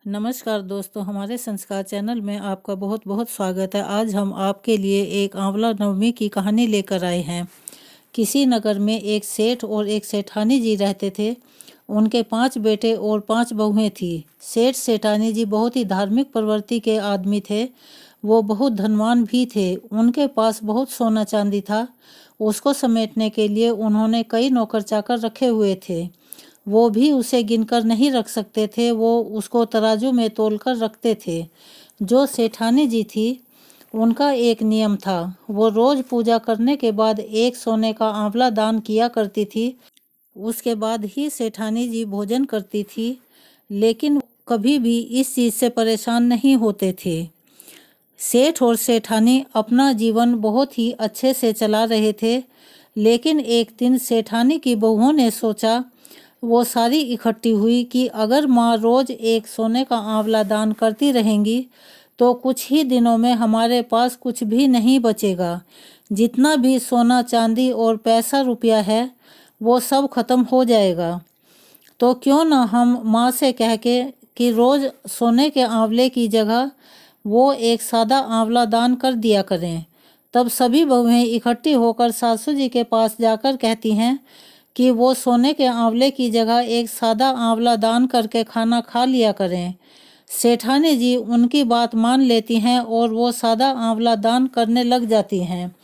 नमस्कार दोस्तों, हमारे संस्कार चैनल में आपका बहुत बहुत स्वागत है। आज हम आपके लिए एक आंवला नवमी की कहानी लेकर आए हैं। किसी नगर में एक सेठ और एक सेठानी जी रहते थे। उनके 5 बेटे और 5 बहुएं थी। सेठ सेठानी जी बहुत ही धार्मिक प्रवृत्ति के आदमी थे। वो बहुत धनवान भी थे। उनके पास बहुत सोना चांदी था। उसको समेटने के लिए उन्होंने कई नौकर चाकर रखे हुए थे। वो भी उसे गिनकर नहीं रख सकते थे। वो उसको तराजू में तोलकर रखते थे। जो सेठानी जी थी, उनका एक नियम था। वो रोज पूजा करने के बाद एक सोने का आंवला दान किया करती थी। उसके बाद ही सेठानी जी भोजन करती थी। लेकिन कभी भी इस चीज़ से परेशान नहीं होते थे। सेठ और सेठानी अपना जीवन बहुत ही अच्छे से चला रहे थे। लेकिन एक दिन सेठानी की बहुओं ने सोचा, वो सारी इकट्ठी हुई कि अगर माँ रोज एक सोने का आंवला दान करती रहेंगी तो कुछ ही दिनों में हमारे पास कुछ भी नहीं बचेगा। जितना भी सोना चांदी और पैसा रुपया है वो सब खत्म हो जाएगा। तो क्यों ना हम माँ से कह के कि रोज सोने के आंवले की जगह वो एक सादा आंवला दान कर दिया करें। तब सभी बहुएं इकट्ठी होकर सासू जी के पास जाकर कहती हैं कि वो सोने के आंवले की जगह एक सादा आंवला दान करके खाना खा लिया करें। सेठानी जी उनकी बात मान लेती हैं और वो सादा आंवला दान करने लग जाती हैं।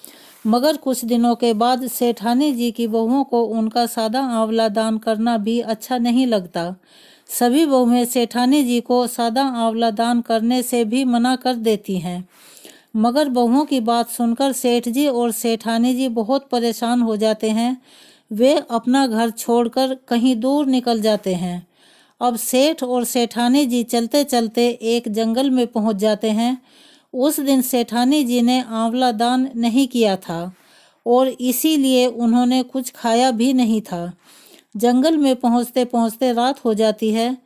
मगर कुछ दिनों के बाद सेठानी जी की बहुओं को उनका सादा आंवला दान करना भी अच्छा नहीं लगता। सभी बहुएं सेठानी जी को सादा आंवला दान करने से भी मना कर देती हैं। मगर बहुओं की बात सुनकर सेठ जी और सेठानी जी बहुत परेशान हो जाते हैं। वे अपना घर छोड़कर कहीं दूर निकल जाते हैं। अब सेठ और सेठानी जी चलते चलते एक जंगल में पहुंच जाते हैं। उस दिन सेठानी जी ने आंवला दान नहीं किया था और इसीलिए उन्होंने कुछ खाया भी नहीं था। जंगल में पहुंचते पहुंचते रात हो जाती है।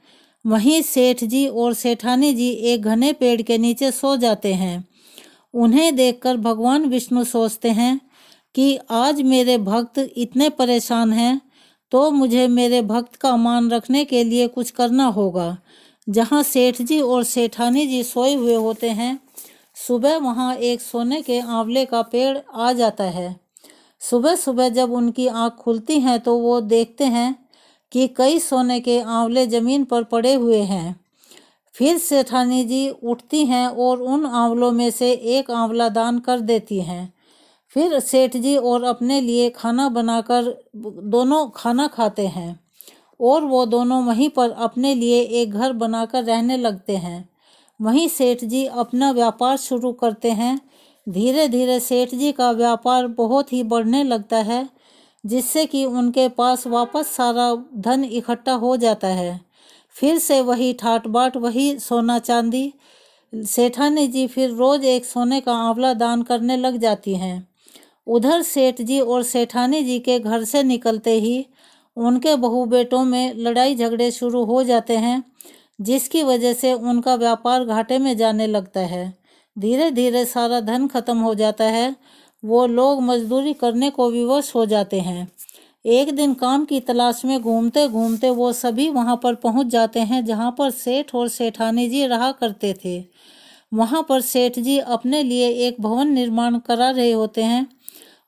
वहीं सेठ जी और सेठानी जी एक घने पेड़ के नीचे सो जाते हैं। उन्हें देखकर भगवान विष्णु सोचते हैं कि आज मेरे भक्त इतने परेशान हैं तो मुझे मेरे भक्त का मान रखने के लिए कुछ करना होगा। जहाँ सेठ जी और सेठानी जी सोए हुए होते हैं, सुबह वहाँ एक सोने के आंवले का पेड़ आ जाता है। सुबह सुबह जब उनकी आँख खुलती हैं तो वो देखते हैं कि कई सोने के आंवले जमीन पर पड़े हुए हैं। फिर सेठानी जी उठती हैं और उन आंवलों में से एक आंवला दान कर देती हैं। फिर सेठ जी और अपने लिए खाना बनाकर दोनों खाना खाते हैं और वो दोनों वहीं पर अपने लिए एक घर बनाकर रहने लगते हैं। वहीं सेठ जी अपना व्यापार शुरू करते हैं। धीरे धीरे सेठ जी का व्यापार बहुत ही बढ़ने लगता है, जिससे कि उनके पास वापस सारा धन इकट्ठा हो जाता है। फिर से वही ठाट बाट, वही सोना चांदी। सेठानी जी फिर रोज एक सोने का आंवला दान करने लग जाती हैं। उधर सेठ जी और सेठानी जी के घर से निकलते ही उनके बहू बेटों में लड़ाई झगड़े शुरू हो जाते हैं, जिसकी वजह से उनका व्यापार घाटे में जाने लगता है। धीरे धीरे सारा धन खत्म हो जाता है। वो लोग मजदूरी करने को विवश हो जाते हैं। एक दिन काम की तलाश में घूमते घूमते वो सभी वहाँ पर पहुँच जाते हैं जहाँ पर सेठ और सेठानी जी रहा करते थे। वहाँ पर सेठ जी अपने लिए एक भवन निर्माण करा रहे होते हैं।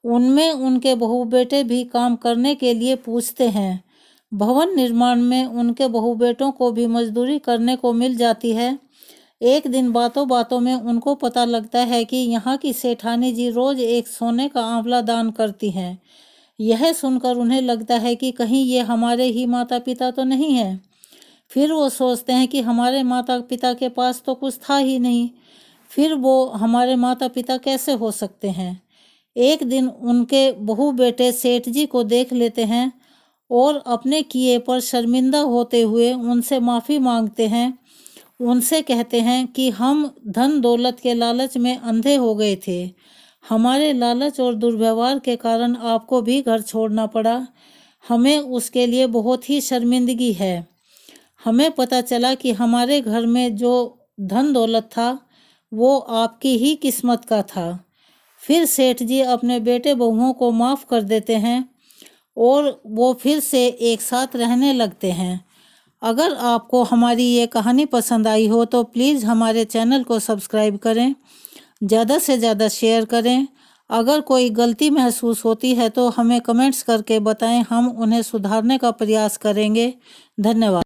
उनमें उनके बहू बेटे भी काम करने के लिए पूछते हैं। भवन निर्माण में उनके बहू बेटों को भी मजदूरी करने को मिल जाती है। एक दिन बातों बातों में उनको पता लगता है कि यहाँ की सेठानी जी रोज एक सोने का आंवला दान करती हैं। यह सुनकर उन्हें लगता है कि कहीं ये हमारे ही माता पिता तो नहीं है। फिर वो सोचते हैं कि हमारे माता पिता के पास तो कुछ था ही नहीं, फिर वो हमारे माता पिता कैसे हो सकते हैं। एक दिन उनके बहू बेटे सेठ जी को देख लेते हैं और अपने किए पर शर्मिंदा होते हुए उनसे माफ़ी मांगते हैं। उनसे कहते हैं कि हम धन दौलत के लालच में अंधे हो गए थे। हमारे लालच और दुर्व्यवहार के कारण आपको भी घर छोड़ना पड़ा। हमें उसके लिए बहुत ही शर्मिंदगी है। हमें पता चला कि हमारे घर में जो धन दौलत था वो आपकी ही किस्मत का था। फिर सेठ जी अपने बेटे बहुओं को माफ़ कर देते हैं और वो फिर से एक साथ रहने लगते हैं। अगर आपको हमारी ये कहानी पसंद आई हो तो प्लीज़ हमारे चैनल को सब्सक्राइब करें, ज़्यादा से ज़्यादा शेयर करें। अगर कोई गलती महसूस होती है तो हमें कमेंट्स करके बताएं, हम उन्हें सुधारने का प्रयास करेंगे। धन्यवाद।